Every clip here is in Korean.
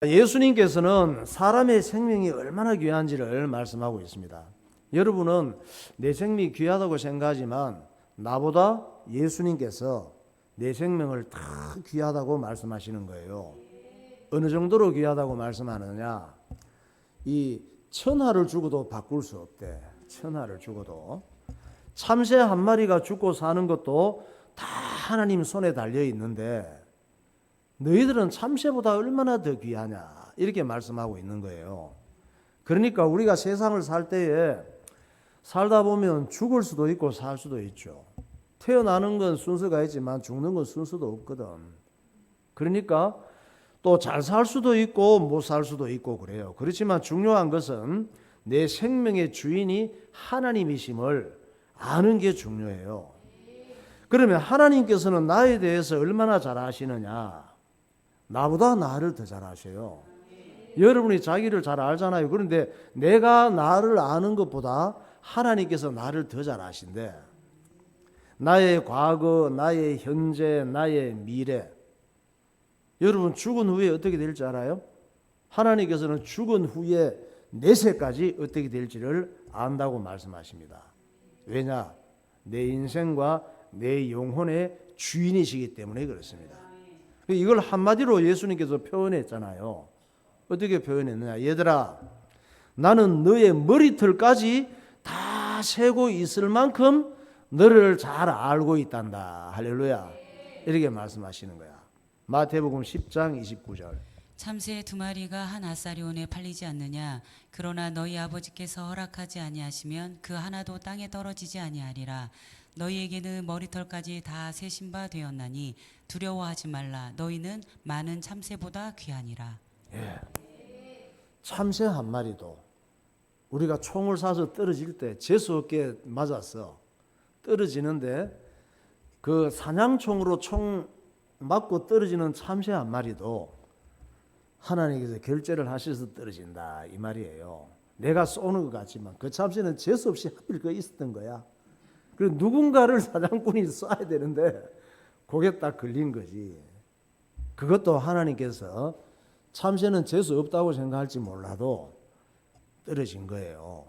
예수님께서는 사람의 생명이 얼마나 귀한지를 말씀하고 있습니다. 여러분은 내 생명이 귀하다고 생각하지만 나보다 예수님께서 내 생명을 더 귀하다고 말씀하시는 거예요. 어느 정도로 귀하다고 말씀하느냐? 이 천하를 주고도 바꿀 수 없대. 천하를 주고도. 참새 한 마리가 죽고 사는 것도 다 하나님 손에 달려 있는데 너희들은 참새보다 얼마나 더 귀하냐 이렇게 말씀하고 있는 거예요. 그러니까 우리가 세상을 살 때에 살다 보면 죽을 수도 있고 살 수도 있죠. 태어나는 건 순서가 있지만 죽는 건 순서도 없거든. 그러니까 또 잘 살 수도 있고 못 살 수도 있고 그래요. 그렇지만 중요한 것은 내 생명의 주인이 하나님이심을 아는 게 중요해요. 그러면 하나님께서는 나에 대해서 얼마나 잘 아시느냐? 나보다 나를 더 잘 아셔요. 여러분이 자기를 잘 알잖아요. 그런데 내가 나를 아는 것보다 하나님께서 나를 더 잘 아신대. 나의 과거, 나의 현재, 나의 미래. 여러분 죽은 후에 어떻게 될지 알아요? 하나님께서는 죽은 후에 내세까지 어떻게 될지를 안다고 말씀하십니다. 왜냐? 내 인생과 내 영혼의 주인이시기 때문에 그렇습니다. 이걸 한마디로 예수님께서 표현했잖아요. 어떻게 표현했느냐? 얘들아, 나는 너의 머리털까지 다 세고 있을 만큼 너를 잘 알고 있단다. 할렐루야. 이렇게 말씀하시는 거야. 마태복음 10장 29절. 참새 두 마리가 한 아사리온에 팔리지 않느냐? 그러나 너희 아버지께서 허락하지 아니하시면 그 하나도 땅에 떨어지지 아니하리라. 너희에게는 머리털까지 다 세신 바 되었나니 두려워하지 말라. 너희는 많은 참새보다 귀하니라. 예. 참새 한 마리도 우리가 총을 쏴서 떨어질 때 재수 없게 맞았어. 떨어지는데 그 사냥총으로 총 맞고 떨어지는 참새 한 마리도 하나님께서 결제를 하셔서 떨어진다 이 말이에요. 내가 쏘는 것 같지만 그 참새는 재수 없이 하필 그 있었던 거야. 그래서 누군가를 사냥꾼이 쏴야 되는데 그게 딱 걸린 거지. 그것도 하나님께서 참새는 재수 없다고 생각할지 몰라도 떨어진 거예요.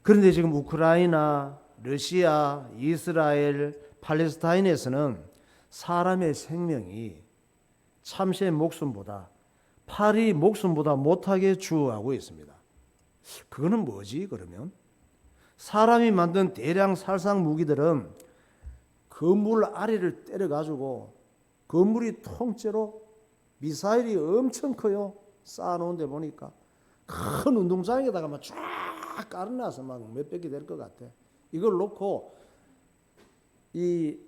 그런데 지금 우크라이나, 러시아, 이스라엘, 팔레스타인에서는 사람의 생명이 참새의 목숨보다 파리 목숨보다 못하게 주어하고 있습니다. 그거는 뭐지 그러면? 사람이 만든 대량 살상 무기들은 건물 아래를 때려가지고 건물이 통째로 미사일이 엄청 커요. 쌓아놓은 데 보니까 큰 운동장에다가 막 쫙 깔아놔서 막 몇백 개 될 것 같아. 이걸 놓고 이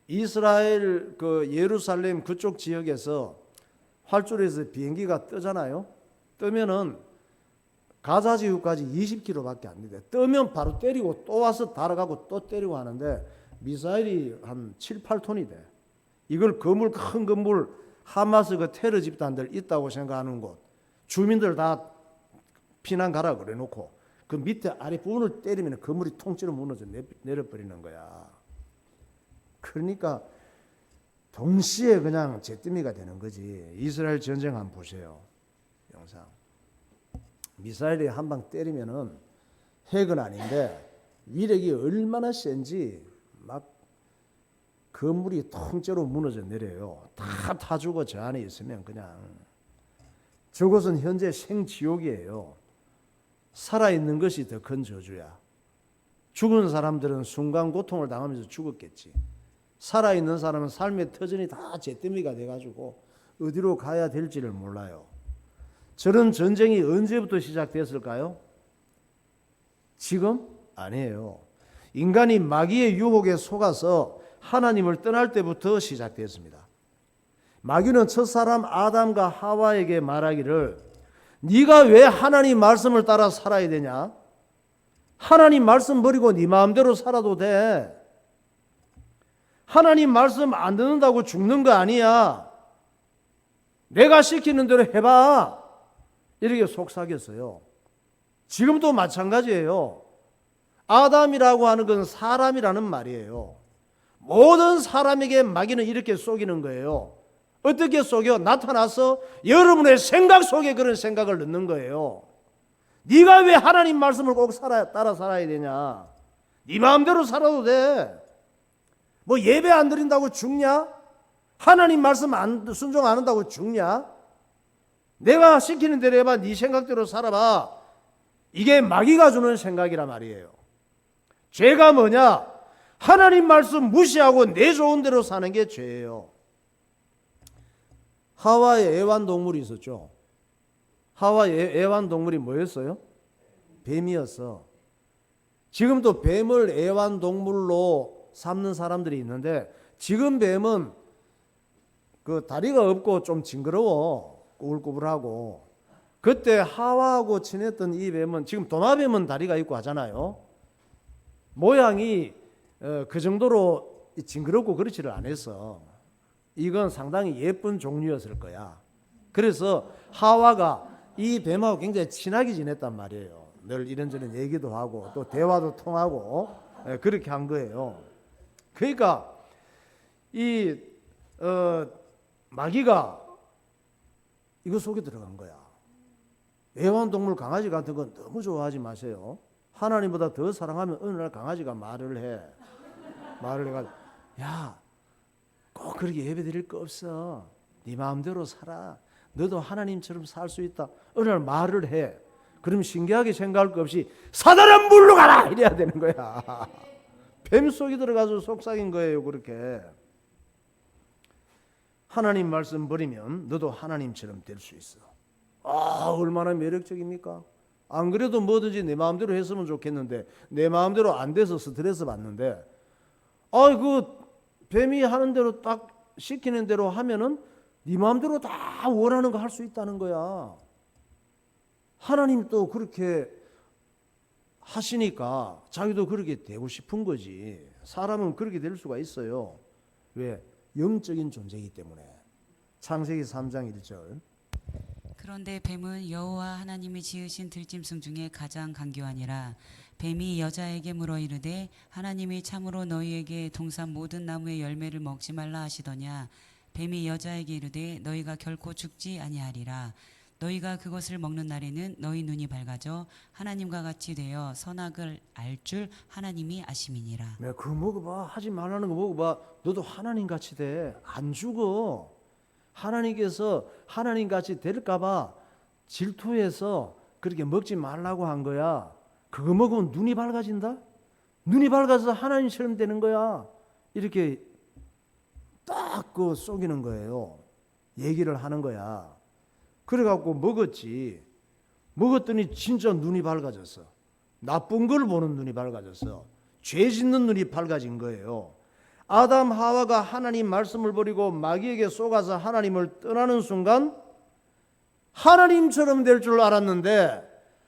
이스라엘 그 예루살렘 그쪽 지역에서 활주로에서 비행기가 뜨잖아요. 뜨면은 가자 지구까지 20km밖에 안 돼. 뜨면 바로 때리고 또 와서 달아가고 또 때리고 하는데 미사일이 한 7, 8톤이 돼. 이걸 건물 큰 건물 하마스 그 테러 집단들 있다고 생각하는 곳 주민들 다 피난 가라 그래 놓고 그 밑에 아래 부분을 때리면 건물이 통째로 무너져 내려버리는 거야. 그러니까 동시에 그냥 잿더미가 되는 거지. 이스라엘 전쟁 한번 보세요. 영상. 미사일이 한 방 때리면은 핵은 아닌데 위력이 얼마나 센지 막 건물이 통째로 무너져 내려요. 다 죽어 저 안에 있으면 그냥. 저곳은 현재 생지옥이에요. 살아있는 것이 더 큰 저주야. 죽은 사람들은 순간 고통을 당하면서 죽었겠지. 살아있는 사람은 삶의 터전이 다 잿더미가 돼가지고 어디로 가야 될지를 몰라요. 저런 전쟁이 언제부터 시작됐을까요? 지금? 아니에요. 인간이 마귀의 유혹에 속아서 하나님을 떠날 때부터 시작됐습니다. 마귀는 첫사람 아담과 하와에게 말하기를 네가 왜 하나님 말씀을 따라 살아야 되냐? 하나님 말씀 버리고 네 마음대로 살아도 돼. 하나님 말씀 안 듣는다고 죽는 거 아니야. 내가 시키는 대로 해봐. 이렇게 속삭였어요. 지금도 마찬가지예요. 아담이라고 하는 건 사람이라는 말이에요. 모든 사람에게 마귀는 이렇게 속이는 거예요. 어떻게 속여? 나타나서 여러분의 생각 속에 그런 생각을 넣는 거예요. 네가 왜 하나님 말씀을 꼭 따라 살아야 되냐? 네 마음대로 살아도 돼. 뭐 예배 안 드린다고 죽냐? 하나님 말씀 순종 안 한다고 죽냐? 내가 시키는 대로 해봐. 네 생각대로 살아봐. 이게 마귀가 주는 생각이란 말이에요. 죄가 뭐냐? 하나님 말씀 무시하고 내 좋은 대로 사는 게 죄예요. 하와의 애완동물이 있었죠. 하와의 애완동물이 뭐였어요? 뱀이었어. 지금도 뱀을 애완동물로 삼는 사람들이 있는데, 지금 뱀은 그 다리가 없고 좀 징그러워. 꾸불꾸불하고. 그때 하와하고 친했던 이 뱀은, 지금 도마뱀은 다리가 있고 하잖아요. 모양이 그 정도로 징그럽고 그렇지를 않았어. 이건 상당히 예쁜 종류였을 거야. 그래서 하와가 이 뱀하고 굉장히 친하게 지냈단 말이에요. 늘 이런저런 얘기도 하고 또 대화도 통하고 그렇게 한 거예요. 그러니까 이 마귀가 이거 속에 들어간 거야. 애완동물 강아지 같은 건 너무 좋아하지 마세요. 하나님보다 더 사랑하면 어느 날 강아지가 말을 해. 말을 해가지고, 야, 꼭 그렇게 예배 드릴 거 없어. 네 마음대로 살아. 너도 하나님처럼 살 수 있다. 어느 날 말을 해. 그럼 신기하게 생각할 거 없이 사단은 물러가라! 이래야 되는 거야. 뱀 속에 들어가서 속삭인 거예요. 그렇게. 하나님 말씀 버리면 너도 하나님처럼 될 수 있어. 아, 얼마나 매력적입니까? 안 그래도 뭐든지 내 마음대로 했으면 좋겠는데 내 마음대로 안 돼서 스트레스 받는데, 그 뱀이 하는 대로 딱 시키는 대로 하면은 네 마음대로 다 원하는 거 할 수 있다는 거야. 하나님 또 그렇게 하시니까 자기도 그렇게 되고 싶은 거지. 사람은 그렇게 될 수가 있어요. 왜? 영적인 존재이기 때문에. 창세기 3장 1절. 그런데 뱀은 여호와 하나님이 지으신 들짐승 중에 가장 간교하니라. 뱀이 여자에게 물어 이르되 하나님이 참으로 너희에게 동산 모든 나무의 열매를 먹지 말라 하시더냐. 뱀이 여자에게 이르되 너희가 결코 죽지 아니하리라. 너희가 그것을 먹는 날에는 너희 눈이 밝아져 하나님과 같이 되어 선악을 알 줄 하나님이 아심이니라. 네, 그거 먹어봐. 하지 말라는 거 먹어봐. 너도 하나님 같이 돼. 안 죽어. 하나님께서 하나님 같이 될까 봐 질투해서 그렇게 먹지 말라고 한 거야. 그거 먹으면 눈이 밝아진다? 눈이 밝아서 하나님처럼 되는 거야. 이렇게 딱 그 속이는 거예요. 얘기를 하는 거야. 그래갖고 먹었지. 먹었더니 진짜 눈이 밝아졌어. 나쁜 걸 보는 눈이 밝아졌어. 죄 짓는 눈이 밝아진 거예요. 아담 하와가 하나님 말씀을 버리고 마귀에게 속아서 하나님을 떠나는 순간 하나님처럼 될 줄 알았는데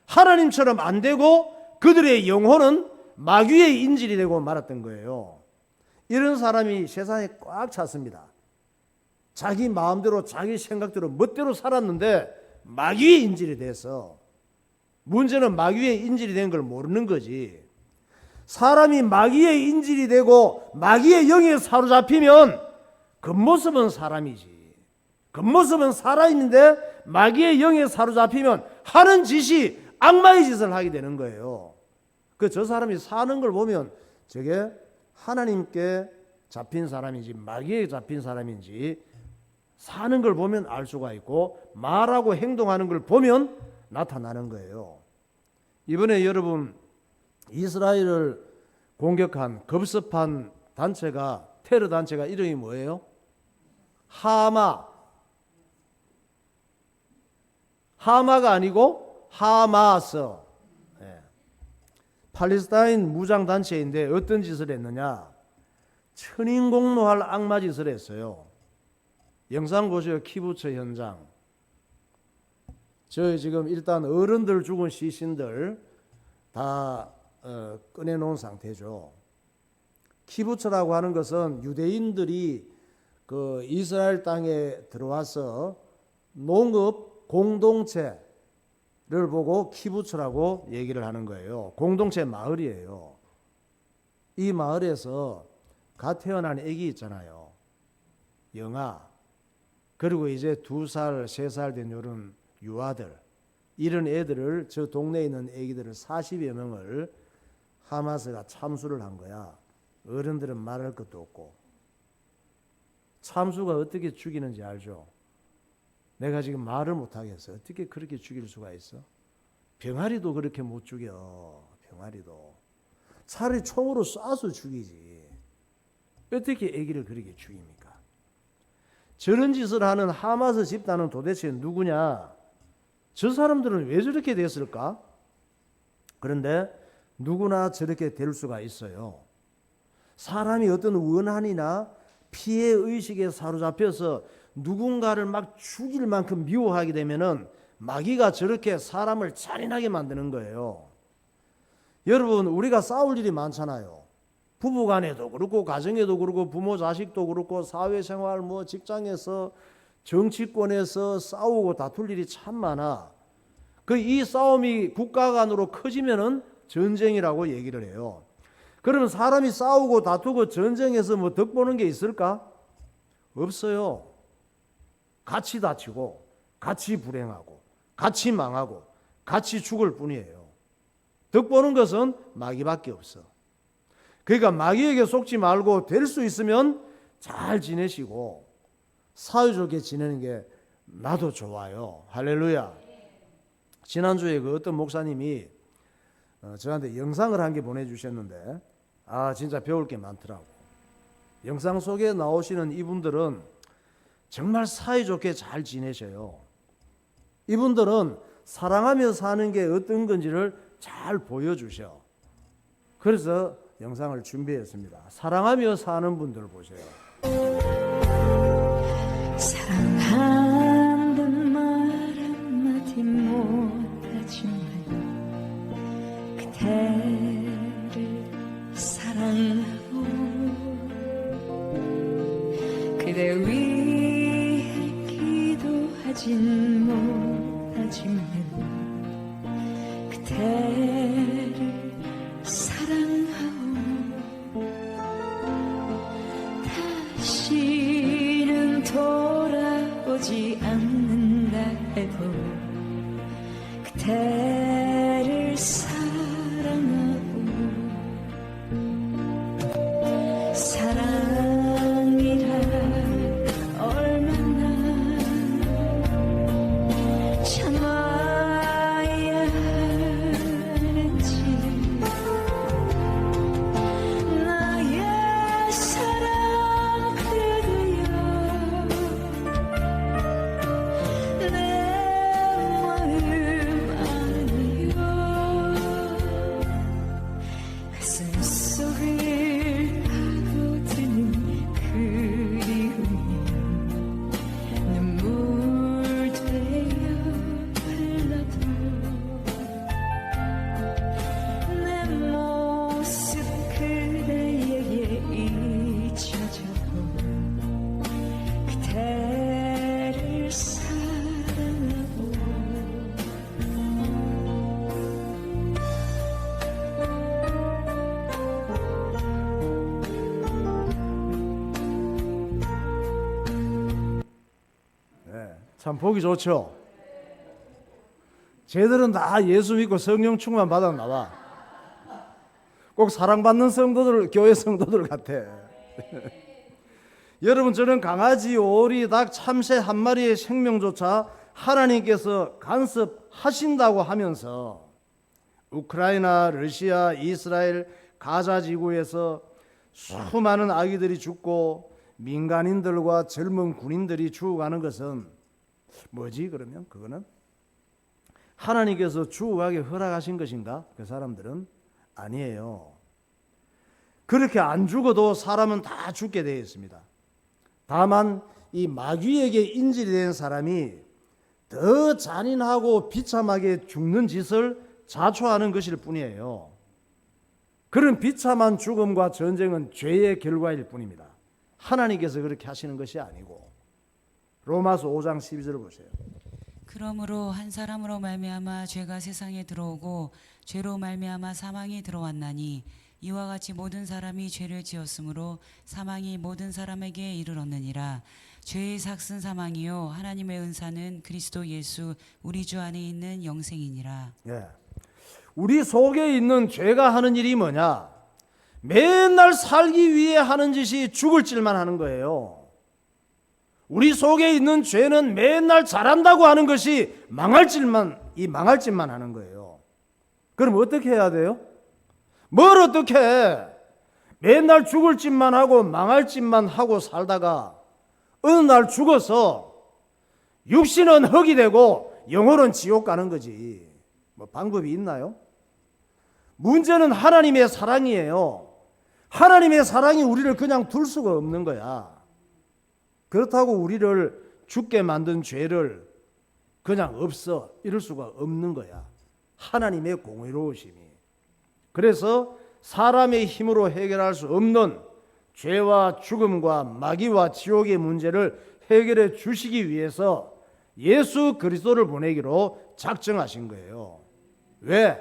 하나님처럼 안 되고 그들의 영혼은 마귀의 인질이 되고 말았던 거예요. 이런 사람이 세상에 꽉 찼습니다. 자기 마음대로 자기 생각대로 멋대로 살았는데 마귀의 인질이 돼서, 문제는 마귀의 인질이 된 걸 모르는 거지. 사람이 마귀의 인질이 되고 마귀의 영에 사로잡히면 겉모습은 사람이지. 겉모습은 살아있는데 마귀의 영에 사로잡히면 하는 짓이 악마의 짓을 하게 되는 거예요. 저 사람이 사는 걸 보면 저게 하나님께 잡힌 사람인지 마귀에 잡힌 사람인지 사는 걸 보면 알 수가 있고 말하고 행동하는 걸 보면 나타나는 거예요. 이번에 여러분 이스라엘을 공격한 겁습한 단체가, 테러 단체가 이름이 뭐예요? 하마가 아니고 하마스. 팔레스타인 무장단체인데 어떤 짓을 했느냐? 천인공노할 악마 짓을 했어요. 영상 보세요. 키부처 현장. 저 지금 일단 어른들 죽은 시신들 다 꺼내놓은 상태죠. 키부처라고 하는 것은 유대인들이 그 이스라엘 땅에 들어와서 농업 공동체를 보고 키부처라고 얘기를 하는 거예요. 공동체 마을이에요. 이 마을에서 갓 태어난 애기 있잖아요. 영아. 그리고 이제 2살, 3살 된 요런 유아들, 이런 애들을, 저 동네에 있는 애기들을 40여 명을 하마스가 참수를 한 거야. 어른들은 말할 것도 없고. 참수가 어떻게 죽이는지 알죠? 내가 지금 말을 못하겠어. 어떻게 그렇게 죽일 수가 있어? 병아리도 그렇게 못 죽여. 병아리도. 차라리 총으로 쏴서 죽이지. 어떻게 아기를 그렇게 죽입니까? 저런 짓을 하는 하마스 집단은 도대체 누구냐? 저 사람들은 왜 저렇게 됐을까? 그런데 누구나 저렇게 될 수가 있어요. 사람이 어떤 원한이나 피해 의식에 사로잡혀서 누군가를 막 죽일 만큼 미워하게 되면은 마귀가 저렇게 사람을 잔인하게 만드는 거예요. 여러분, 우리가 싸울 일이 많잖아요. 부부간에도 그렇고 가정에도 그렇고 부모 자식도 그렇고 사회생활 뭐 직장에서 정치권에서 싸우고 다툴 일이 참 많아. 이 싸움이 국가 간으로 커지면은 전쟁이라고 얘기를 해요. 그러면 사람이 싸우고 다투고 전쟁에서 뭐 덕보는 게 있을까? 없어요. 같이 다치고 같이 불행하고 같이 망하고 같이 죽을 뿐이에요. 덕보는 것은 마귀밖에 없어. 그러니까 마귀에게 속지 말고 될 수 있으면 잘 지내시고 사회좋게 지내는 게 나도 좋아요. 할렐루야. 지난주에 그 어떤 목사님이 저한테 영상을 한 개 보내주셨는데 진짜 배울 게 많더라고. 영상 속에 나오시는 이분들은 정말 사이좋게 잘 지내셔요. 이분들은 사랑하며 사는 게 어떤 건지를 잘 보여주셔. 그래서 영상을 준비했습니다. 사랑하며 사는 분들 보세요. 사랑한다는 말 한마디 못하지만 그대를 사랑하고 그대 위해 기도하진 못하지만 그대를 사랑하고 다시는 돌아오지 않는다 해도 그대를 사랑하고 사랑이라 얼마나 참아야 하는지 나의 사랑 그대여 내 마음 아니여 가슴 속을 파고드는 그리움이 눈물 되어 흘러도 내 모습 그대에게 잊혀져도 그대를 사랑하고 참 보기 좋죠. 쟤들은 다 예수 믿고 성령 충만 받아 나와. 꼭 사랑받는 성도들, 교회 성도들 같아. 여러분, 저는 강아지, 오리, 닭, 참새 한 마리의 생명조차 하나님께서 간섭하신다고 하면서 우크라이나, 러시아, 이스라엘, 가자 지구에서 수많은 아기들이 죽고 민간인들과 젊은 군인들이 죽어가는 것은 뭐지? 그러면 그거는 하나님께서 죽어가게 허락하신 것인가? 그 사람들은 아니에요. 그렇게 안 죽어도 사람은 다 죽게 되어 있습니다. 다만 이 마귀에게 인질이 된 사람이 더 잔인하고 비참하게 죽는 짓을 자초하는 것일 뿐이에요. 그런 비참한 죽음과 전쟁은 죄의 결과일 뿐입니다. 하나님께서 그렇게 하시는 것이 아니고. 로마서 5장 12절을 보세요. 그러므로 한 사람으로 말미암아 죄가 세상에 들어오고 죄로 말미암아 사망이 들어왔나니 이와 같이 모든 사람이 죄를 지었으므로 사망이 모든 사람에게 이르렀느니라. 죄의 삭은 사망이요 하나님의 은사는 그리스도 예수 우리 주 안에 있는 영생이니라. 예. 우리 속에 있는 죄가 하는 일이 뭐냐? 맨날 살기 위해 하는 짓이 죽을 짓만 하는 거예요. 우리 속에 있는 죄는 맨날 잘한다고 하는 것이 망할 짓만 하는 거예요. 그럼 어떻게 해야 돼요? 뭘 어떻게 해? 맨날 죽을 짓만 하고 망할 짓만 하고 살다가 어느 날 죽어서 육신은 흙이 되고 영혼은 지옥 가는 거지. 뭐 방법이 있나요? 문제는 하나님의 사랑이에요. 하나님의 사랑이 우리를 그냥 둘 수가 없는 거야. 그렇다고 우리를 죽게 만든 죄를 그냥 없어 이럴 수가 없는 거야. 하나님의 공의로우심이. 그래서 사람의 힘으로 해결할 수 없는 죄와 죽음과 마귀와 지옥의 문제를 해결해 주시기 위해서 예수 그리스도를 보내기로 작정하신 거예요. 왜?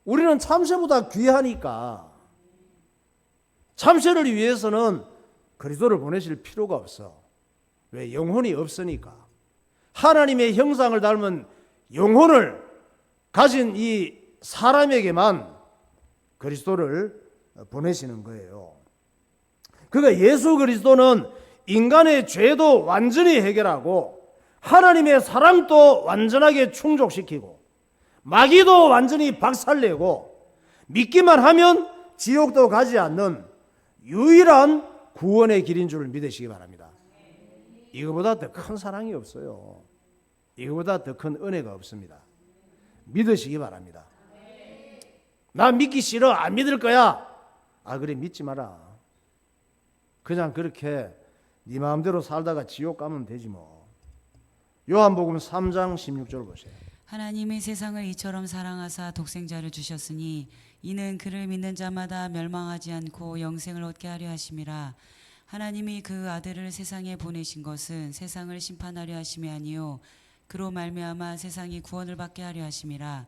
우리는 참새보다 귀하니까. 참새를 위해서는 그리스도를 보내실 필요가 없어. 왜? 영혼이 없으니까. 하나님의 형상을 닮은 영혼을 가진 이 사람에게만 그리스도를 보내시는 거예요. 그러니까 예수 그리스도는 인간의 죄도 완전히 해결하고 하나님의 사랑도 완전하게 충족시키고 마귀도 완전히 박살내고 믿기만 하면 지옥도 가지 않는 유일한 구원의 길인 줄 믿으시기 바랍니다. 이거보다 더 큰 사랑이 없어요. 이거보다 더 큰 은혜가 없습니다. 믿으시기 바랍니다. 나 믿기 싫어. 안 믿을 거야. 아 그래 믿지 마라. 그냥 그렇게 네 마음대로 살다가 지옥 가면 되지 뭐. 요한복음 3장 16절 보세요. 하나님이 세상을 이처럼 사랑하사 독생자를 주셨으니 이는 그를 믿는 자마다 멸망하지 않고 영생을 얻게 하려 하심이라. 하나님이 그 아들을 세상에 보내신 것은 세상을 심판하려 하심이 아니요 그로 말미암아 세상이 구원을 받게 하려 하심이라.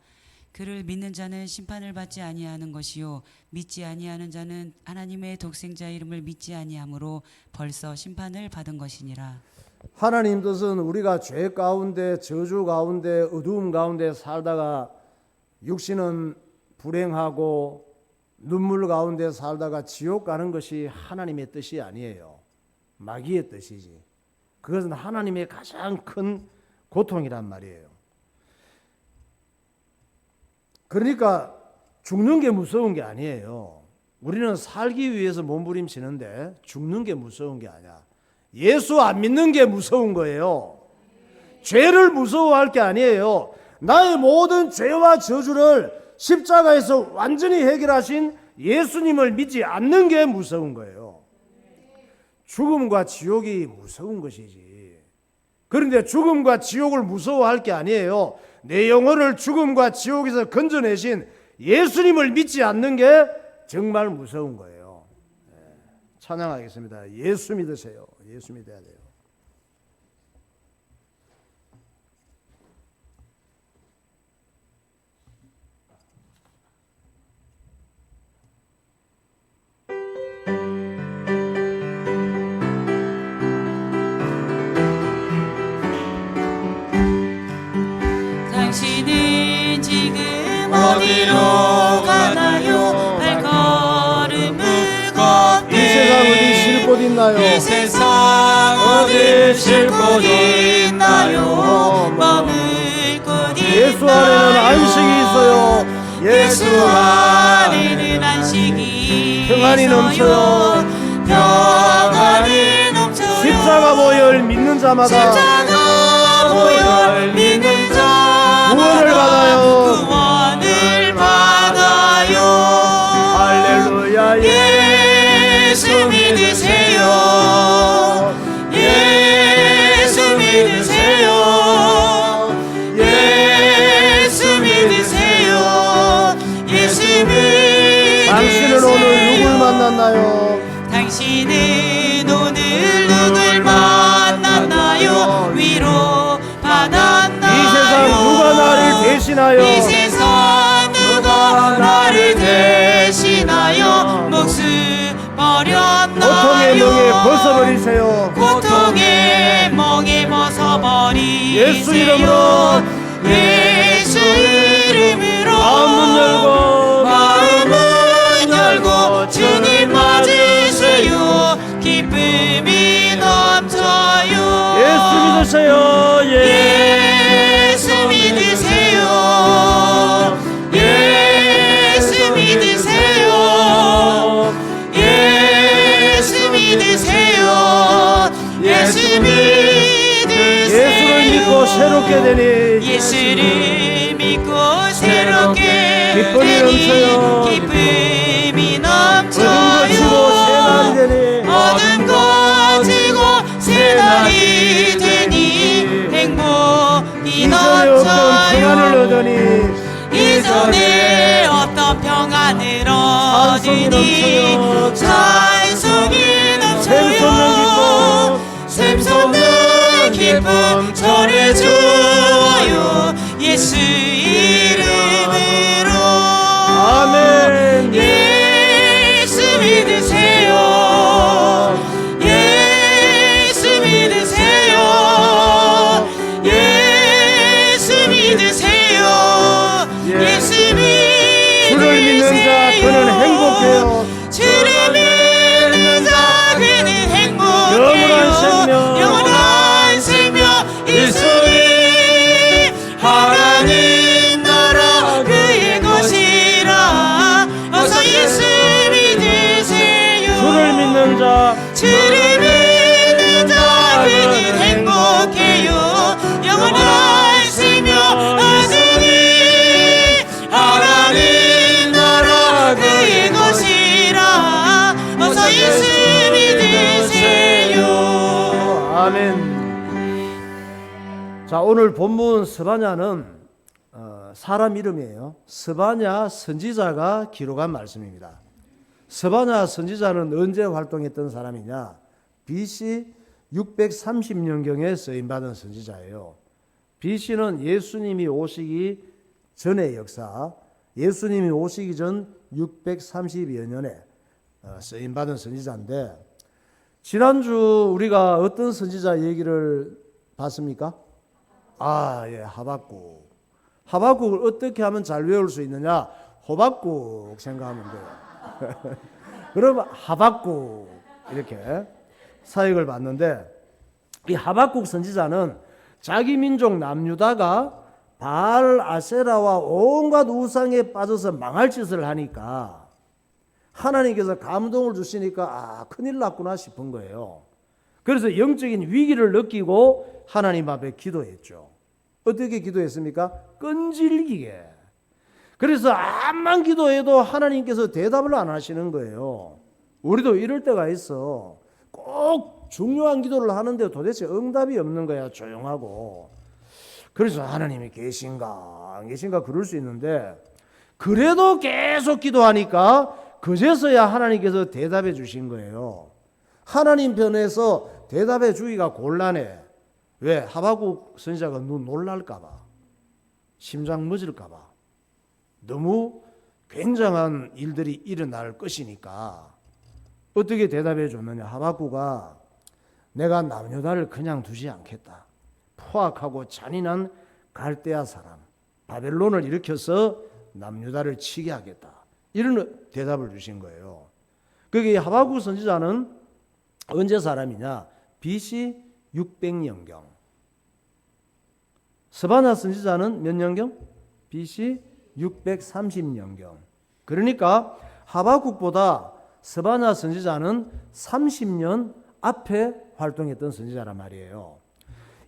그를 믿는 자는 심판을 받지 아니하는 것이요 믿지 아니하는 자는 하나님의 독생자 이름을 믿지 아니하므로 벌써 심판을 받은 것이니라. 하나님 뜻은 우리가 죄 가운데 저주 가운데 어두움 가운데 살다가 육신은 불행하고 눈물 가운데 살다가 지옥 가는 것이 하나님의 뜻이 아니에요. 마귀의 뜻이지. 그것은 하나님의 가장 큰 고통이란 말이에요. 그러니까 죽는 게 무서운 게 아니에요. 우리는 살기 위해서 몸부림치는데 죽는 게 무서운 게 아니야. 예수 안 믿는 게 무서운 거예요. 죄를 무서워할 게 아니에요. 나의 모든 죄와 저주를 십자가에서 완전히 해결하신 예수님을 믿지 않는 게 무서운 거예요. 죽음과 지옥이 무서운 것이지. 그런데 죽음과 지옥을 무서워할 게 아니에요. 내 영혼을 죽음과 지옥에서 건져내신 예수님을 믿지 않는 게 정말 무서운 거예요. 찬양하겠습니다. 예수 믿으세요. 예수 믿어야 돼요. 당신은 지금 어디로 가나요? 발걸음을 걷게. 이 세상 어디 쉴 곳 있나요? 이 세상 어디 쉴 곳 있나요? 머물 곳 예수 안에는 안식이 있어요. 예수 안에는 안식이 평안이 넘쳐요. 평안이 넘쳐요. 십자가 보혈 믿는 자마다 십자가 보혈 믿는 자 구원을 받아요. 구원을 받아요. 할렐루야. 예수 믿으세요. 예수 믿으세요. 예수 믿으세요. 예수 믿으세요. 당신은 오늘 누굴 만났나요? 당신은 오늘 누굴 만났나요? 위로 받았나요? 이 세상 누가 나를 대신하여 이 세상 누가 나를 대신하여 목숨 버렸나요? 고통의 멍에 벗어버리세요. 고통의 예수 이름으로 예수 이름으로 마음문 열고 마음은 열고 주님 맞으세요. 기쁨이 넘쳐요. 예수 믿으세요. 예수 믿으세요. 예수 믿으세요. 예수 믿으세요. 예수 믿으세요. 예수를 믿고 새롭게 되니 예수를 믿고 새롭게 기쁨이 넘쳐요. 기쁨이 어둠 거치고 새 날이 되니 어둠 거치고 새 날이 되니 행복이 이전에 없던 평안을 넘쳐요. 얻으니 이전에 어떤 평안을 찬송이 얻으니 넘쳐요. 찬송이 넘쳐요. 샘솟는 기쁨 저를 주어요. 예수 이름으로 아멘. 예수 믿으세요. 예수 믿으세요. 예수 믿으세요. 예수 주를 믿는 자 그는 행복해요. 주를 믿는 자 그는 행복해요. 영원한 생명. 영원한 생명 예수님 하나님 나라 그의 것이라. 어서 예수 믿으세요. 주를 믿는 자 주를 믿는 자 그는 행복해요. 영원한 생명 얻으니 하나님 나라 그의 것이라. 어서 예수 믿으세요. 아멘. 자, 오늘 본문 스바냐는 사람 이름이에요. 스바냐 선지자가 기록한 말씀입니다. 스바냐 선지자는 언제 활동했던 사람이냐? BC 630년경에 쓰임받은 선지자예요. BC는 예수님이 오시기 전의 역사, 예수님이 오시기 전 630여 년에 쓰임받은 선지자인데, 지난주 우리가 어떤 선지자 얘기를 봤습니까? 예, 하박국. 하박국을 어떻게 하면 잘 외울 수 있느냐? 호박국 생각하면 돼요. 그러면 하박국 이렇게 사역을 받는데, 이 하박국 선지자는 자기 민족 남유다가 바알 아세라와 온갖 우상에 빠져서 망할 짓을 하니까 하나님께서 감동을 주시니까 큰일 났구나 싶은 거예요. 그래서 영적인 위기를 느끼고 하나님 앞에 기도했죠. 어떻게 기도했습니까? 끈질기게. 그래서 암만 기도해도 하나님께서 대답을 안 하시는 거예요. 우리도 이럴 때가 있어. 꼭 중요한 기도를 하는데 도대체 응답이 없는 거야. 조용하고. 그래서 하나님이 계신가 안 계신가 그럴 수 있는데, 그래도 계속 기도하니까 그제서야 하나님께서 대답해 주신 거예요. 하나님 편에서 대답해 주기가 곤란해. 왜? 하박국 선지자가 놀랄까 봐, 심장 멎을까 봐, 너무 굉장한 일들이 일어날 것이니까. 어떻게 대답해 줬느냐? 하박국아, 내가 남유다를 그냥 두지 않겠다. 포악하고 잔인한 갈대아 사람 바벨론을 일으켜서 남유다를 치게 하겠다. 이런 대답을 주신 거예요. 그게 하박국 선지자는 언제 사람이냐? BC 600년경. 스바냐 선지자는 몇 년경? BC 630년경. 그러니까 하박국보다 스바냐 선지자는 30년 앞에 활동했던 선지자란 말이에요.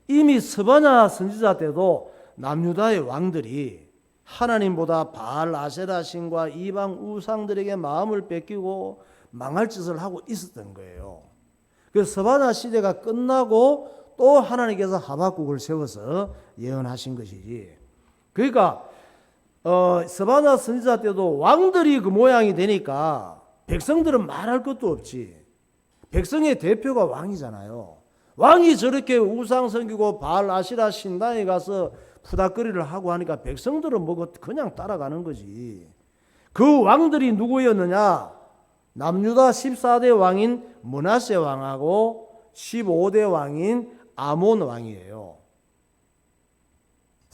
이미 스바냐 선지자 때도 남유다의 왕들이 하나님보다 바알 아세라 신과 이방 우상들에게 마음을 뺏기고 망할 짓을 하고 있었던 거예요. 그래서 스바냐 시대가 끝나고 또 하나님께서 하박국을 세워서 예언하신 것이지. 그러니까 스바냐 선지자 때도 왕들이 그 모양이 되니까 백성들은 말할 것도 없지. 백성의 대표가 왕이잖아요. 왕이 저렇게 우상 섬기고 바알 아시라 신당에 가서 푸닥거리를 하고 하니까 백성들은 뭐 그냥 따라가는 거지. 그 왕들이 누구였느냐? 남유다 14대 왕인 므낫세 왕하고 15대 왕인 아몬 왕이에요.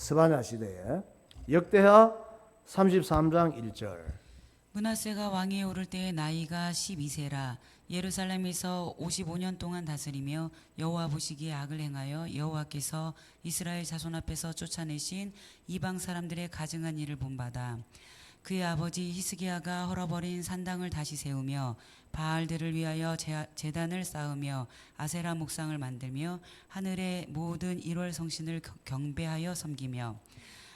스바냐 시대에. 역대하 33장 1절. 므낫세가 왕위에 오를 때의 나이가 12세라. 예루살렘에서 55년 동안 다스리며 여호와 보시기에 악을 행하여 여호와께서 이스라엘 자손 앞에서 쫓아내신 이방 사람들의 가증한 일을 본받아. 그의 아버지 히스기야가 헐어버린 산당을 다시 세우며 바알들을 위하여 제단을 쌓으며 아세라 목상을 만들며 하늘의 모든 1월 성신을 경배하여 섬기며.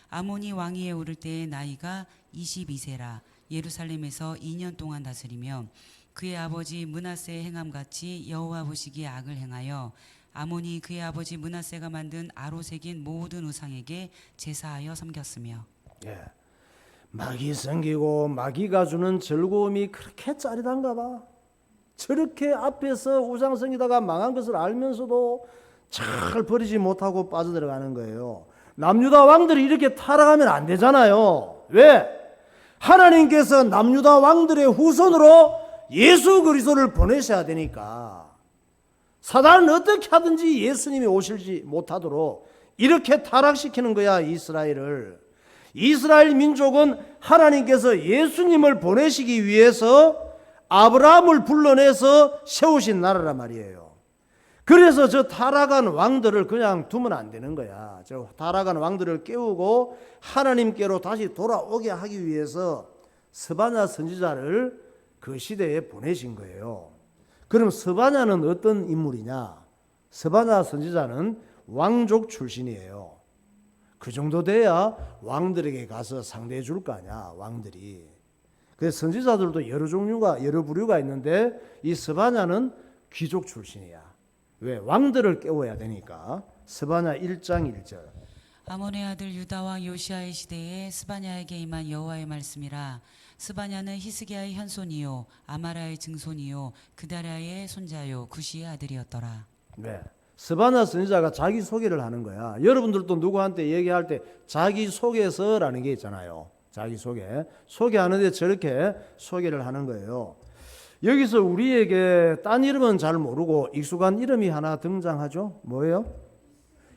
아몬이 왕위에 오를 때의 나이가 22세라. 예루살렘에서 2년 동안 다스리며 그의 아버지 므낫세의 행함같이 여호와 보시기에 악을 행하여 아몬이 그의 아버지 므낫세가 만든 아로 새긴 모든 우상에게 제사하여 섬겼으며. 예. 마귀 섬기고 마귀가 주는 즐거움이 그렇게 짜릿한가 봐. 저렇게 앞에서 우상 섬기다가 망한 것을 알면서도 잘 버리지 못하고 빠져들어가는 거예요. 남유다 왕들이 이렇게 타락하면 안 되잖아요. 왜? 하나님께서 남유다 왕들의 후손으로 예수 그리스도를 보내셔야 되니까. 사단은 어떻게 하든지 예수님이 오실지 못하도록 이렇게 타락시키는 거야, 이스라엘을. 이스라엘 민족은 하나님께서 예수님을 보내시기 위해서 아브라함을 불러내서 세우신 나라란 말이에요. 그래서 저 타락한 왕들을 그냥 두면 안 되는 거야. 저 타락한 왕들을 깨우고 하나님께로 다시 돌아오게 하기 위해서 스바냐 선지자를 그 시대에 보내신 거예요. 그럼 스바냐는 어떤 인물이냐? 스바냐 선지자는 왕족 출신이에요. 그 정도 돼야 왕들에게 가서 상대해 줄 거 아니야, 왕들이. 그래서 선지자들도 여러 종류가, 여러 부류가 있는데 이 스바냐는 귀족 출신이야. 왜? 왕들을 깨워야 되니까. 스바냐 1장 1절. 아몬의 아들 유다왕 요시아의 시대에 스바냐에게 임한 여호와의 말씀이라. 스바냐는 히스기야의 현손이요 아마라의 증손이요 그다랴의 손자요 구시의 아들이었더라. 네. 스바냐 선지자가 자기 소개를 하는 거야. 여러분들도 누구한테 얘기할 때 자기 소개서라는 게 있잖아요. 자기 소개하는데 저렇게 소개를 하는 거예요. 여기서 우리에게 딴 이름은 잘 모르고 익숙한 이름이 하나 등장하죠. 뭐예요?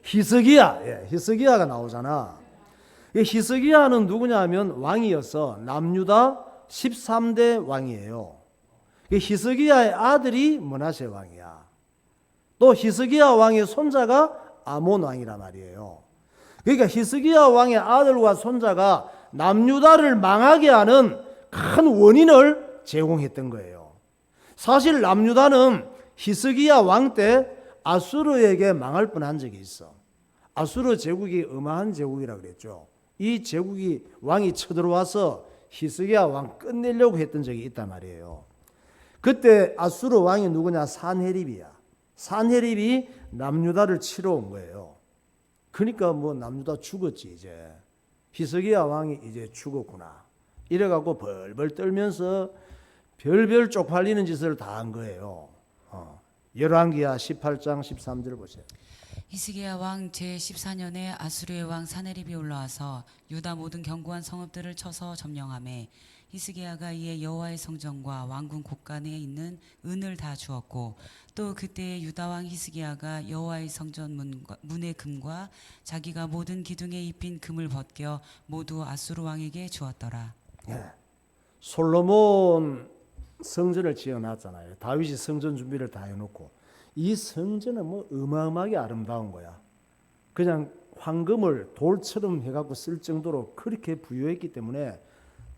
히스기야. 예, 히스기야가 나오잖아. 히스기야는 누구냐 하면 왕이었어. 남유다 13대 왕이에요. 히스기야의 아들이 므낫세 왕이야. 또 히스기야 왕의 손자가 아몬 왕이란 말이에요. 그러니까 히스기야 왕의 아들과 손자가 남유다를 망하게 하는 큰 원인을 제공했던 거예요. 사실 남유다는 히스기야 왕 때 아수르에게 망할 뻔한 적이 있어. 아수르 제국이 어마한 제국이라 그랬죠. 이 제국이 왕이 쳐들어와서 히스기야 왕 끝내려고 했던 적이 있단 말이에요. 그때 아수르 왕이 누구냐? 산헤립이야. 산헤립이 남유다를 치러 온 거예요. 그러니까 뭐 남유다 죽었지 이제. 히스기야 왕이 이제 죽었구나. 이래갖고 벌벌 떨면서 별별 쪽팔리는 짓을 다 한 거예요. 열왕기하 18장 13절 보세요. 히스기야 왕 제14년에 아수르의 왕 사네립이 올라와서 유다 모든 견고한 성읍들을 쳐서 점령하매 히스기야가 이에 여호와의 성전과 왕궁 곳간에 있는 은을 다 주었고 또 그때에 유다 왕 히스기야가 여호와의 성전 문의 금과 자기가 모든 기둥에 입힌 금을 벗겨 모두 아수르 왕에게 주었더라. 예. 솔로몬 성전을 지어놨잖아요. 다윗이 성전 준비를 다 해놓고 이 성전은 뭐 어마어마하게 아름다운 거야. 그냥 황금을 돌처럼 해갖고 쓸 정도로 그렇게 부유했기 때문에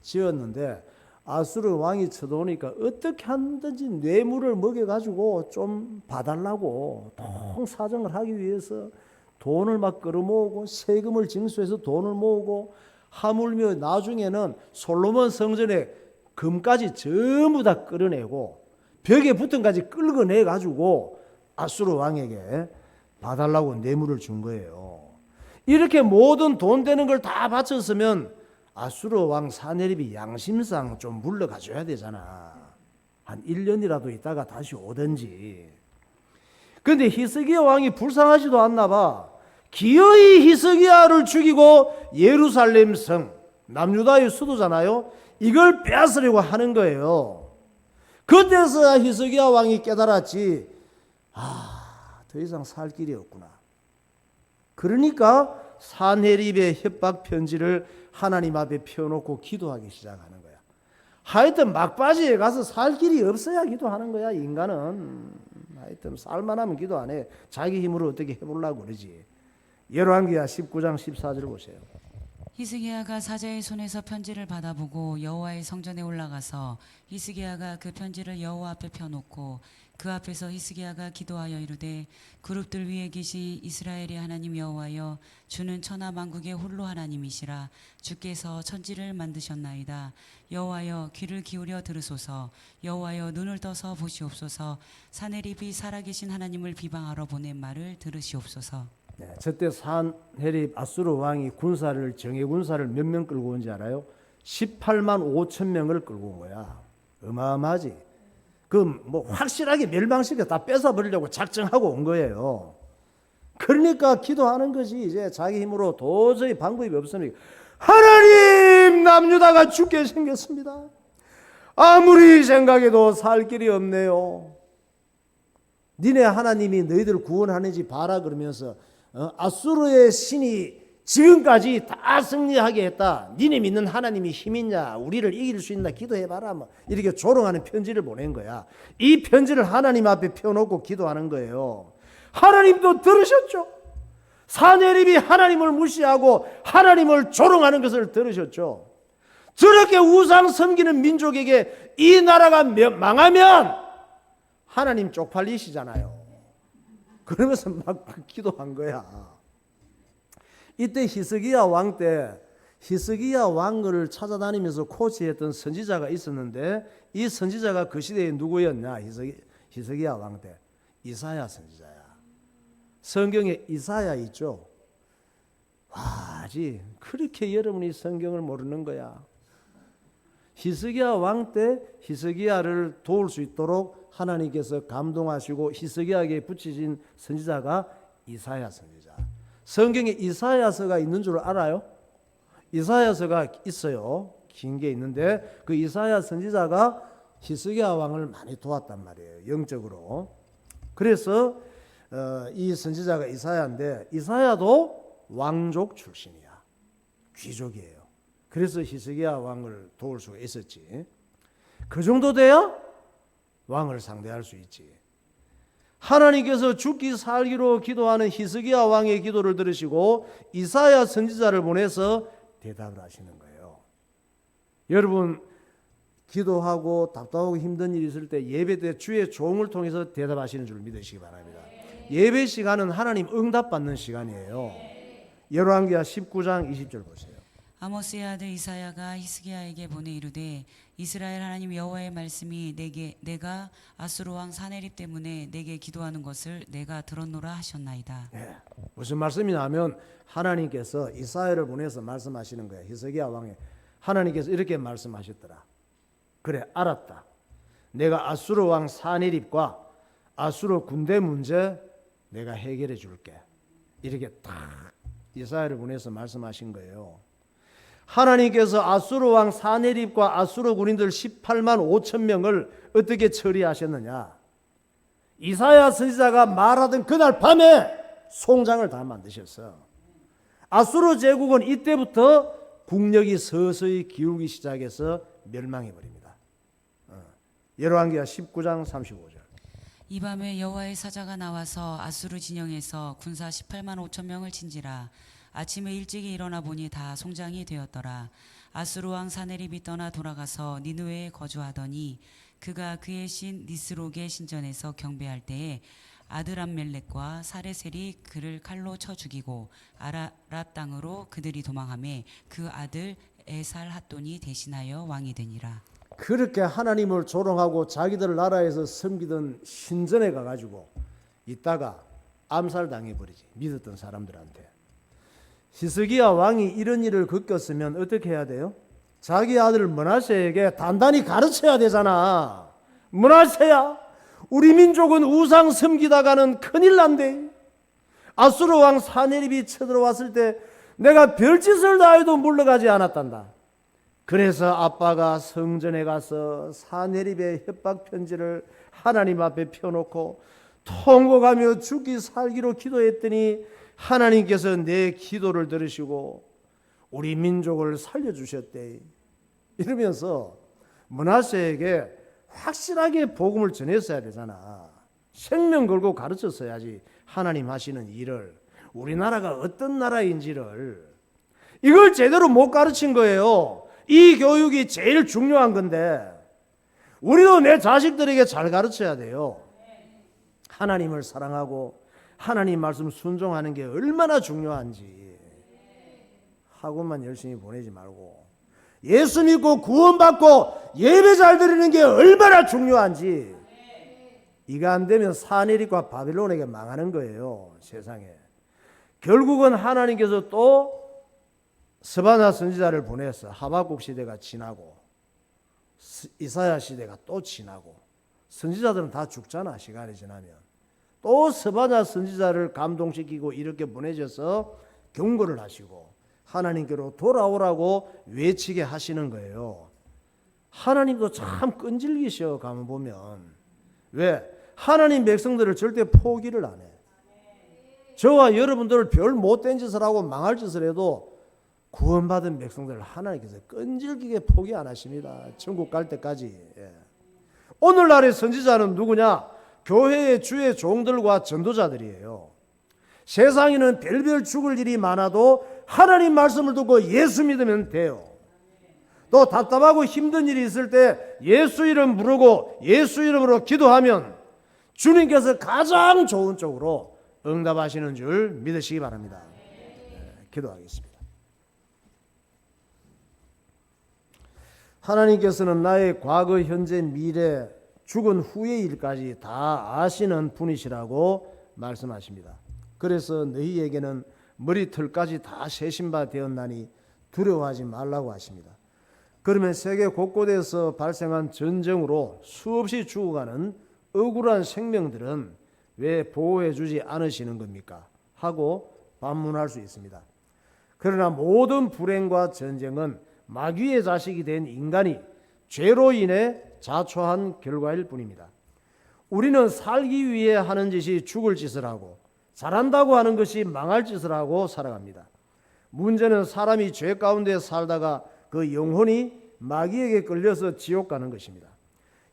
지었는데 아수르 왕이 쳐들어오니까 어떻게 하든지 뇌물을 먹여가지고 좀 봐달라고 통사정을 하기 위해서 돈을 막 끌어모으고 세금을 징수해서 돈을 모으고 하물며 나중에는 솔로몬 성전에 금까지 전부 다 끌어내고 벽에 붙은 까지 끌어내가지고 아수르 왕에게 봐달라고 뇌물을 준 거예요. 이렇게 모든 돈 되는 걸 다 바쳤으면 아수르 왕 사네립이 양심상 좀 물러가줘야 되잖아. 한 1년이라도 있다가 다시 오든지. 근데 히스기야 왕이 불쌍하지도 않나 봐. 기어이 히스기야를 죽이고 예루살렘 성, 남유다의 수도잖아요. 이걸 빼앗으려고 하는 거예요. 그때서야 히스기야 왕이 깨달았지. 더 이상 살 길이 없구나. 그러니까 사내립의 협박 편지를 하나님 앞에 펴놓고 기도하기 시작하는 거야. 하여튼 막바지에 가서 살 길이 없어야 기도하는 거야. 인간은 하여튼 살만하면 기도 안 해. 자기 힘으로 어떻게 해보려고 그러지. 열왕기하 19장 14절 보세요. 히스기야가 사자의 손에서 편지를 받아보고 여호와의 성전에 올라가서 히스기야가 그 편지를 여호와 앞에 펴놓고 그 앞에서 히스기야가 기도하여 이르되 그룹들 위에 계신 이스라엘의 하나님 여호와여 주는 천하 만국의 홀로 하나님이시라 주께서 천지를 만드셨나이다. 여호와여 귀를 기울여 들으소서. 여호와여 눈을 떠서 보시옵소서. 사내립이 살아계신 하나님을 비방하러 보낸 말을 들으시옵소서. 네, 저때 산헤립 아수르 왕이 군사를 정예 군사를 몇 명 끌고 온지 알아요? 18만 5천 명을 끌고 온 거야. 어마어마하지. 그 뭐 확실하게 멸망시켜 다 뺏어 버리려고 작정하고 온 거예요. 그러니까 기도하는 것이 이제 자기 힘으로 도저히 방법이 없으니까 하나님 남유다가 죽게 생겼습니다. 아무리 생각해도 살 길이 없네요. 니네 하나님이 너희들 구원하는지 봐라 그러면서 아수르의 신이 지금까지 다 승리하게 했다. 니네 믿는 하나님이 힘있냐? 우리를 이길 수 있나? 기도해봐라. 뭐 이렇게 조롱하는 편지를 보낸 거야. 이 편지를 하나님 앞에 펴놓고 기도하는 거예요. 하나님도 들으셨죠? 사내립이 하나님을 무시하고 하나님을 조롱하는 것을 들으셨죠? 저렇게 우상 섬기는 민족에게 이 나라가 망하면 하나님 쪽팔리시잖아요. 그러면서 막 기도한 거야. 이때 히스기야 왕 때 히스기야 왕을 찾아다니면서 코치했던 선지자가 있었는데 이 선지자가 그 시대에 누구였냐? 히스기야 왕 때 이사야 선지자야. 성경에 이사야 있죠. 와지 그렇게 여러분이 성경을 모르는 거야. 히스기야 왕 때 히스기야를 도울 수 있도록 하나님께서 감동하시고 히스기야에게 붙이신 선지자가 이사야 선지자. 성경에 이사야서가 있는 줄 알아요? 이사야서가 있어요. 긴 게 있는데 그 이사야 선지자가 히스기야 왕을 많이 도왔단 말이에요. 영적으로. 그래서 이 선지자가 이사야인데 이사야도 왕족 출신이야. 귀족이에요. 그래서 히스기야 왕을 도울 수가 있었지. 그 정도 돼야 왕을 상대할 수 있지. 하나님께서 죽기 살기로 기도하는 히스기야 왕의 기도를 들으시고 이사야 선지자를 보내서 대답을 하시는 거예요. 여러분 기도하고 답답하고 힘든 일이 있을 때 예배 때 주의 종을 통해서 대답하시는 줄 믿으시기 바랍니다. 예배 시간은 하나님 응답받는 시간이에요. 열왕기하 19장 20절 보세요. 아모스의 아들 이사야가 히스기야에게 보내 이르되 이스라엘 하나님 여호와의 말씀이 내가 아수르 왕 사내립 때문에 내게 기도하는 것을 내가 들었노라 하셨나이다. 예, 무슨 말씀이냐면 하나님께서 이사야를 보내서 말씀하시는 거예요. 히스기야 왕에 하나님께서 이렇게 말씀하셨더라. 그래 알았다. 내가 아수르 왕 사내립과 아수르 군대 문제 내가 해결해 줄게. 이렇게 딱 이사야를 보내서 말씀하신 거예요. 하나님께서 아수르 왕 사내립과 아수르 군인들 18만 5천 명을 어떻게 처리하셨느냐? 이사야 선지자가 말하던 그날 밤에 송장을 다 만드셨어. 아수르 제국은 이때부터 국력이 서서히 기울기 시작해서 멸망해 버립니다. 열왕기하 19장 35절. 이 밤에 여호와의 사자가 나와서 아수르 진영에서 군사 18만 5천 명을 친지라. 아침에 일찍이 일어나 보니 다 송장이 되었더라. 아수르 왕 사내립이 떠나 돌아가서 니느웨에 거주하더니 그가 그의 신 니스록의 신전에서 경배할 때에 아드람멜렉과 사레셀이 그를 칼로 쳐 죽이고 아라랏 땅으로 그들이 도망하매 그 아들 에살핫돈이 대신하여 왕이 되니라. 그렇게 하나님을 조롱하고 자기들 나라에서 섬기던 신전에 가가지고 있다가 암살당해 버리지. 믿었던 사람들한테. 히스기야 왕이 이런 일을 겪었으면 어떻게 해야 돼요? 자기 아들 므낫세에게 단단히 가르쳐야 되잖아. 므낫세야, 우리 민족은 우상 섬기다가는 큰일 난대. 아수르 왕 사내립이 쳐들어왔을 때 내가 별짓을 다 해도 물러가지 않았단다. 그래서 아빠가 성전에 가서 사내립의 협박 편지를 하나님 앞에 펴놓고 통곡하며 죽기 살기로 기도했더니 하나님께서 내 기도를 들으시고 우리 민족을 살려주셨대. 이러면서 므낫세에게 확실하게 복음을 전했어야 되잖아. 생명 걸고 가르쳤어야지. 하나님 하시는 일을, 우리나라가 어떤 나라인지를. 이걸 제대로 못 가르친 거예요. 이 교육이 제일 중요한 건데 우리도 내 자식들에게 잘 가르쳐야 돼요. 하나님을 사랑하고 하나님 말씀 순종하는 게 얼마나 중요한지. 학원만 열심히 보내지 말고 예수 믿고 구원받고 예배 잘 드리는 게 얼마나 중요한지. 이거 안 되면 사내립과 바빌론에게 망하는 거예요. 세상에. 결국은 하나님께서 또 스바냐 선지자를 보내서 하박국 시대가 지나고 이사야 시대가 또 지나고 선지자들은 다 죽잖아. 시간이 지나면 또 스바냐 선지자를 감동시키고 이렇게 보내셔서 경고를 하시고 하나님께로 돌아오라고 외치게 하시는 거예요. 하나님도 참 끈질기셔. 가면 보면 왜? 하나님 백성들을 절대 포기를 안 해. 저와 여러분들을 별 못된 짓을 하고 망할 짓을 해도 구원받은 백성들을 하나님께서 끈질기게 포기 안 하십니다. 천국 갈 때까지. 오늘날의 선지자는 누구냐? 교회의 주의 종들과 전도자들이에요. 세상에는 별별 죽을 일이 많아도 하나님 말씀을 듣고 예수 믿으면 돼요. 또 답답하고 힘든 일이 있을 때 예수 이름 부르고 예수 이름으로 기도하면 주님께서 가장 좋은 쪽으로 응답하시는 줄 믿으시기 바랍니다. 기도하겠습니다. 하나님께서는 나의 과거, 현재, 미래, 죽은 후의 일까지 다 아시는 분이시라고 말씀하십니다. 그래서 너희에게는 머리털까지 다 세신 바 되었나니 두려워하지 말라고 하십니다. 그러면 세계 곳곳에서 발생한 전쟁으로 수없이 죽어가는 억울한 생명들은 왜 보호해 주지 않으시는 겁니까? 하고 반문할 수 있습니다. 그러나 모든 불행과 전쟁은 마귀의 자식이 된 인간이 죄로 인해 자초한 결과일 뿐입니다. 우리는 살기 위해 하는 짓이 죽을 짓을 하고 잘한다고 하는 것이 망할 짓을 하고 살아갑니다. 문제는 사람이 죄 가운데 살다가 그 영혼이 마귀에게 끌려서 지옥 가는 것입니다.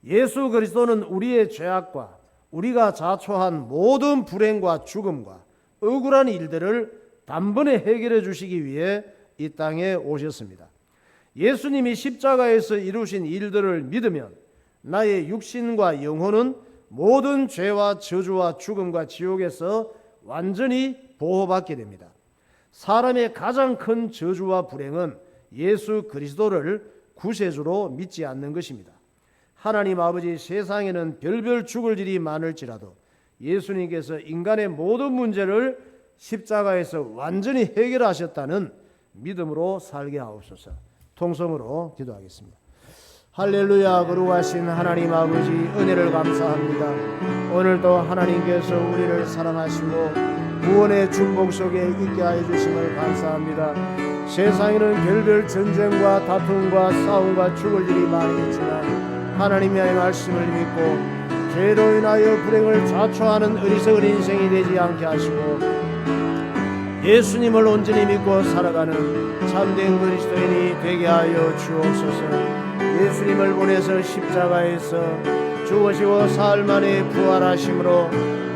예수 그리스도는 우리의 죄악과 우리가 자초한 모든 불행과 죽음과 억울한 일들을 단번에 해결해 주시기 위해 이 땅에 오셨습니다. 예수님이 십자가에서 이루신 일들을 믿으면 나의 육신과 영혼은 모든 죄와 저주와 죽음과 지옥에서 완전히 보호받게 됩니다. 사람의 가장 큰 저주와 불행은 예수 그리스도를 구세주로 믿지 않는 것입니다. 하나님 아버지, 세상에는 별별 죽을 일이 많을지라도 예수님께서 인간의 모든 문제를 십자가에서 완전히 해결하셨다는 믿음으로 살게 하옵소서. 통성으로 기도하겠습니다. 할렐루야. 거룩하신 하나님 아버지, 은혜를 감사합니다. 오늘도 하나님께서 우리를 사랑하시고 구원의 축복 속에 있게 하여 주심을 감사합니다. 세상에는 별별 전쟁과 다툼과 싸움과 죽을 일이 많겠지만 하나님의 말씀을 믿고 죄로 인하여 불행을 자초하는 어리석은 인생이 되지 않게 하시고 예수님을 온전히 믿고 살아가는 참된 그리스도인이 되게 하여 주옵소서. 예수님을 보내서 십자가에서 죽으시고 사흘 만에 부활하심으로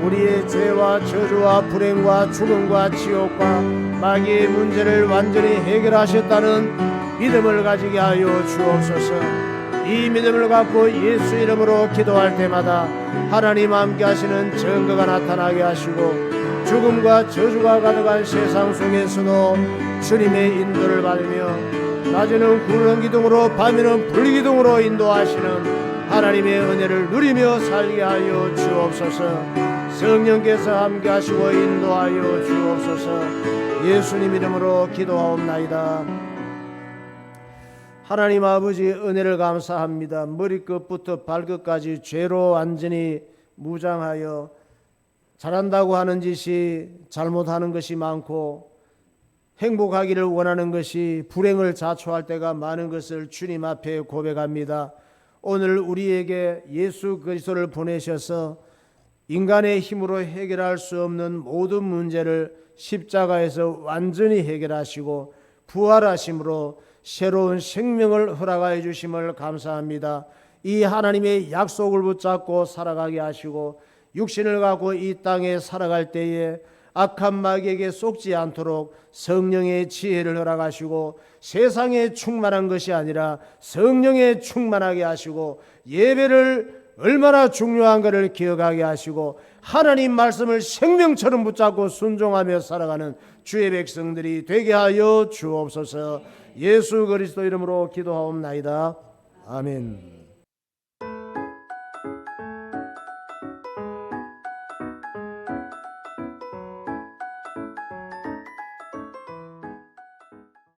우리의 죄와 저주와 불행과 죽음과 지옥과 마귀의 문제를 완전히 해결하셨다는 믿음을 가지게 하여 주옵소서. 이 믿음을 갖고 예수 이름으로 기도할 때마다 하나님 함께 하시는 증거가 나타나게 하시고 죽음과 저주가 가득한 세상 속에서도 주님의 인도를 받으며 낮에는 구르는 기둥으로 밤에는 불기둥으로 인도하시는 하나님의 은혜를 누리며 살게 하여 주옵소서. 성령께서 함께 하시고 인도하여 주옵소서. 예수님 이름으로 기도하옵나이다. 하나님 아버지, 은혜를 감사합니다. 머리끝부터 발끝까지 죄로 완전히 무장하여 잘한다고 하는 짓이 잘못하는 것이 많고 행복하기를 원하는 것이 불행을 자초할 때가 많은 것을 주님 앞에 고백합니다. 오늘 우리에게 예수 그리스도를 보내셔서 인간의 힘으로 해결할 수 없는 모든 문제를 십자가에서 완전히 해결하시고 부활하심으로 새로운 생명을 허락하여 주심을 감사합니다. 이 하나님의 약속을 붙잡고 살아가게 하시고 육신을 갖고 이 땅에 살아갈 때에 악한 마귀에게 속지 않도록 성령의 지혜를 허락하시고 세상에 충만한 것이 아니라 성령에 충만하게 하시고 예배를 얼마나 중요한 것을 기억하게 하시고 하나님 말씀을 생명처럼 붙잡고 순종하며 살아가는 주의 백성들이 되게 하여 주옵소서. 예수 그리스도 이름으로 기도하옵나이다. 아멘.